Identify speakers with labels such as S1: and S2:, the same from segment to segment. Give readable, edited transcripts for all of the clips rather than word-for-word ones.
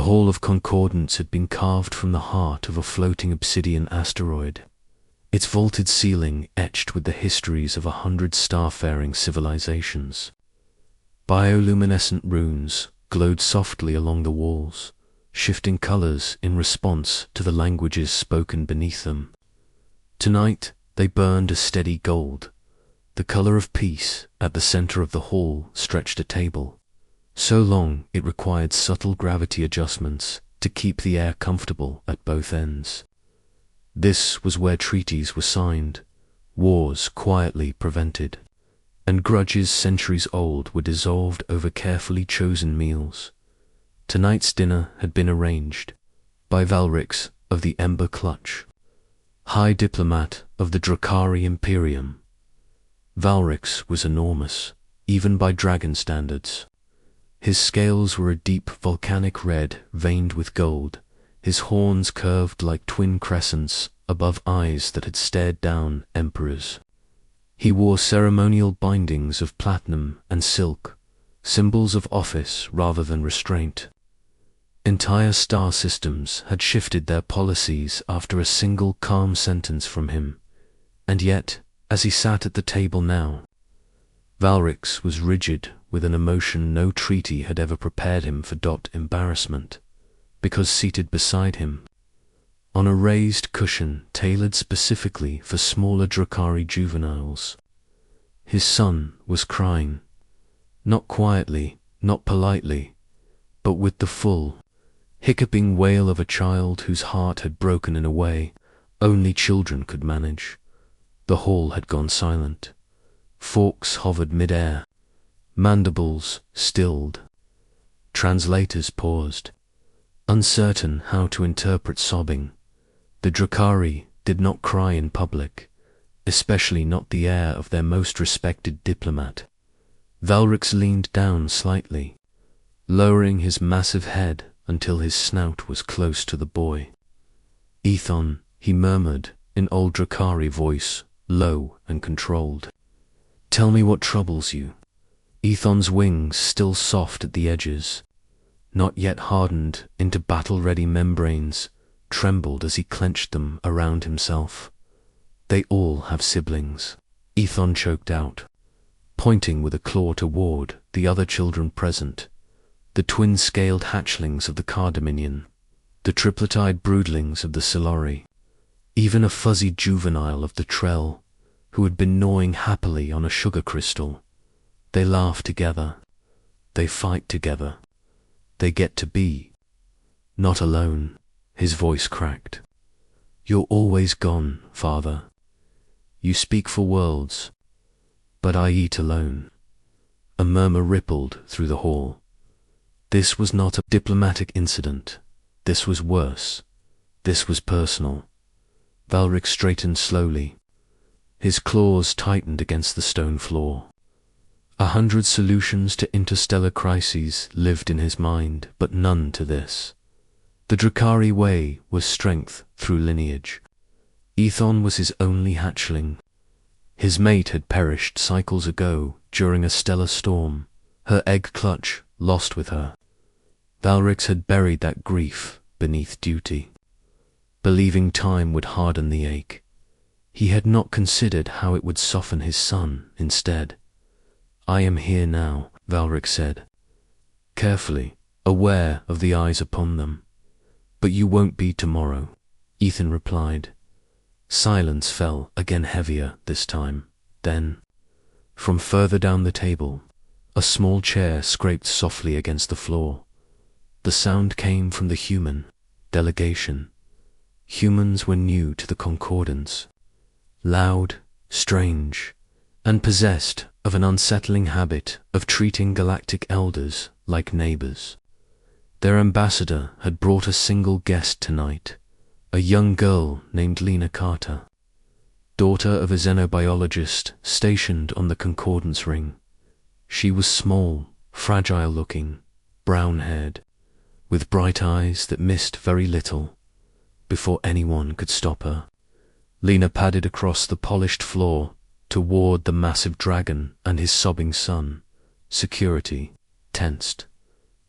S1: Hall of Concordance had been carved from the heart of a floating obsidian asteroid, its vaulted ceiling etched with the histories of 100 starfaring civilizations. Bioluminescent runes glowed softly along the walls, shifting colors in response to the languages spoken beneath them. Tonight they burned a steady gold. The color of peace. At the center of the hall stretched a table, so long it required subtle gravity adjustments to keep the air comfortable at both ends. This was where treaties were signed, wars quietly prevented, and grudges centuries old were dissolved over carefully chosen meals. Tonight's dinner had been arranged by Valrix of the Ember Clutch, High Diplomat of the Drakari Imperium. Valrix was enormous, even by dragon standards. His scales were a deep volcanic red veined with gold, his horns curved like twin crescents above eyes that had stared down emperors. He wore ceremonial bindings of platinum and silk, symbols of office rather than restraint. Entire star systems had shifted their policies after a single calm sentence from him, and yet, as he sat at the table now, Valrix was rigid with an emotion no treaty had ever prepared him for. Embarrassment, because seated beside him, on a raised cushion tailored specifically for smaller Drakari juveniles, his son was crying, not quietly, not politely, but with the full, hiccuping wail of a child whose heart had broken in a way only children could manage. The hall had gone silent. Forks hovered mid-air, mandibles stilled. Translators paused, uncertain how to interpret sobbing. The Drakari did not cry in public, especially not the heir of their most respected diplomat. Valrix leaned down slightly, lowering his massive head until his snout was close to the boy. "Ethon," he murmured in old Drakari voice, low and controlled. "Tell me what troubles you." Ethon's wings, still soft at the edges, not yet hardened into battle-ready membranes, trembled as he clenched them around himself. "They all have siblings," Ethon choked out, pointing with a claw toward the other children present, the twin-scaled hatchlings of the Cardominion, the triplet-eyed broodlings of the Silori, even a fuzzy juvenile of the Trell, who had been gnawing happily on a sugar crystal. They laugh together. They fight together. They get to be not alone. His voice cracked. "You're always gone, Father. You speak for worlds, but I eat alone." A murmur rippled through the hall. This was not a diplomatic incident. This was worse. This was personal. Valrix straightened slowly. His claws tightened against the stone floor. 100 solutions to interstellar crises lived in his mind, but none to this. The Drakari way was strength through lineage. Ethon was his only hatchling. His mate had perished cycles ago during a stellar storm, her egg clutch lost with her. Valrix had buried that grief beneath duty, believing time would harden the ache. He had not considered how it would soften his son instead. "I am here now," Valrix said, carefully, aware of the eyes upon them. "But you won't be tomorrow," Ethan replied. Silence fell again, heavier this time. Then, from further down the table, a small chair scraped softly against the floor. The sound came from the human delegation. Humans were new to the Concordance, loud, strange, and possessed of an unsettling habit of treating galactic elders like neighbors. Their ambassador had brought a single guest tonight, a young girl named Lena Carter, daughter of a xenobiologist stationed on the Concordance ring. She was small, fragile-looking, brown-haired, with bright eyes that missed very little. Before anyone could stop her, Lena padded across the polished floor toward the massive dragon and his sobbing son. Security tensed.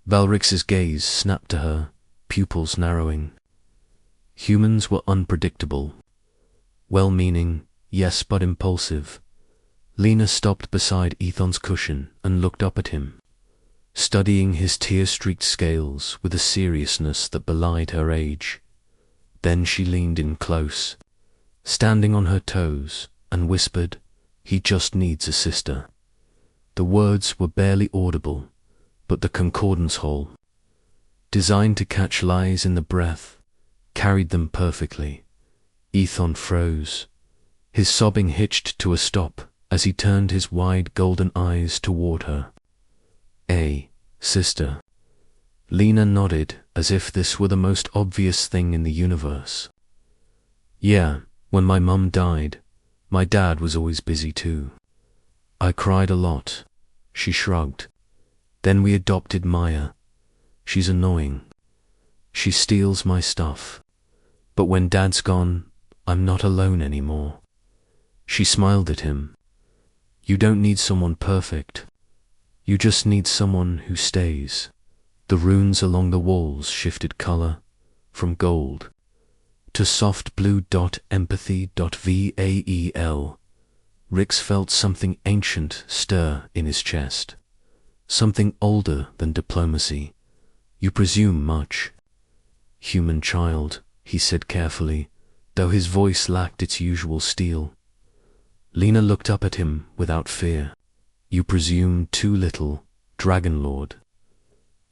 S1: Valrix's gaze snapped to her, pupils narrowing. Humans were unpredictable. Well-meaning, yes, but impulsive. Lena stopped beside Ethan's cushion and looked up at him, studying his tear-streaked scales with a seriousness that belied her age. Then she leaned in close, standing on her toes, and whispered, "He just needs a sister." The words were barely audible, but the concordance hole, designed to catch lies in the breath, carried them perfectly. Ethan froze, his sobbing hitched to a stop as he turned his wide golden eyes toward her. "A sister." Lena nodded as if this were the most obvious thing in the universe. "Yeah, when my mum died, my dad was always busy too. I cried a lot," she shrugged. "Then we adopted Maya. She's annoying. She steals my stuff. But when Dad's gone, I'm not alone anymore." She smiled at him. "You don't need someone perfect. You just need someone who stays." The runes along the walls shifted color from gold to soft blue. Empathy.val. Rix felt something ancient stir in his chest. Something older than diplomacy. "You presume much." "Human child," he said carefully, though his voice lacked its usual steel. Lena looked up at him without fear. "You presume too little, Dragon Lord."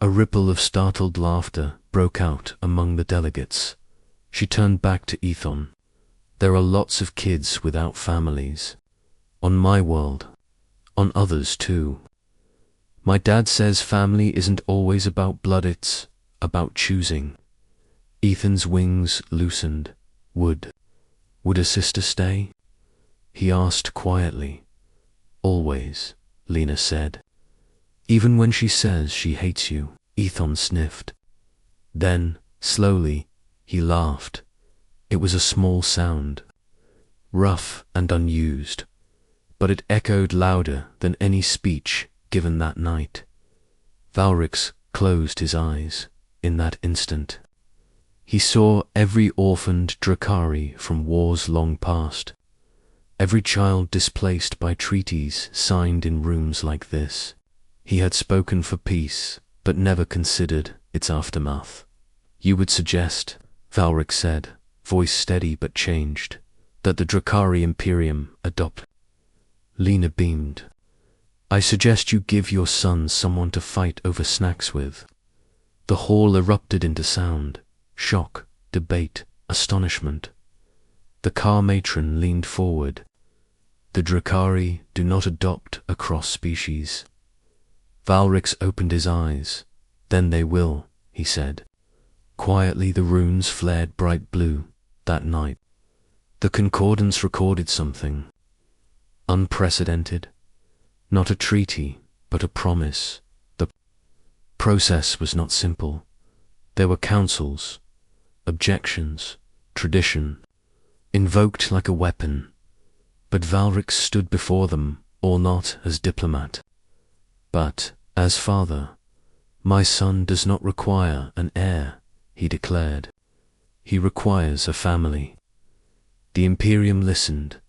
S1: A ripple of startled laughter broke out among the delegates. She turned back to Ethan. "There are lots of kids without families. On my world. On others too. My dad says family isn't always about blood, it's about choosing." Ethan's wings loosened. Would a sister stay?" he asked quietly. "Always," Lena said. "Even when she says she hates you," Ethan sniffed. Then, slowly, he laughed. It was a small sound, rough and unused, but it echoed louder than any speech given that night. Valrix closed his eyes in that instant. He saw every orphaned Drakari from wars long past, every child displaced by treaties signed in rooms like this. He had spoken for peace, but never considered its aftermath. "You would suggest," Valrix said, voice steady but changed, "that the Drakari Imperium adopt." Lena beamed. "I suggest you give your son someone to fight over snacks with." The hall erupted into sound, shock, debate, astonishment. The car matron leaned forward. "The Drakari do not adopt across species." Valrix opened his eyes. "Then they will," he said. Quietly the runes flared bright blue that night. The concordance recorded something unprecedented. Not a treaty, but a promise. The process was not simple. There were councils, objections, tradition, invoked like a weapon. But Valrix stood before them all not as diplomat, but as father. "My son does not require an heir," he declared. "He requires a family." The Imperium listened,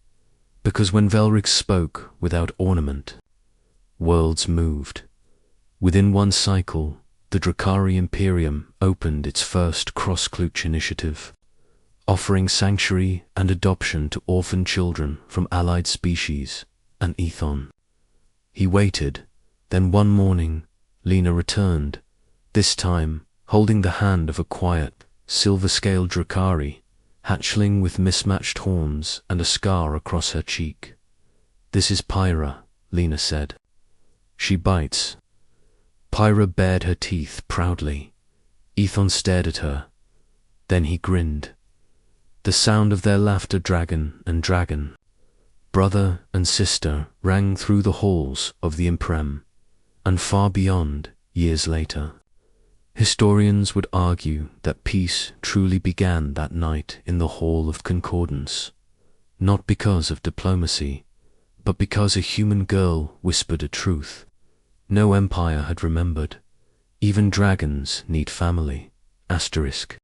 S1: because when Valrix spoke without ornament, worlds moved. Within one cycle, the Drakari Imperium opened its first cross-klutch initiative, offering sanctuary and adoption to orphan children from allied species and Ethan. He waited, then one morning, Lena returned, this time holding the hand of a quiet, silver-scaled Drakari, hatchling with mismatched horns and a scar across her cheek. "This is Pyra," Lena said. "She bites." Pyra bared her teeth proudly. Ethan stared at her. Then he grinned. The sound of their laughter, dragon and dragon, brother and sister, rang through the halls of the Imprem, and far beyond, years later. Historians would argue that peace truly began that night in the Hall of Concordance, not because of diplomacy, but because a human girl whispered a truth no empire had remembered. Even dragons need family, Asterisk.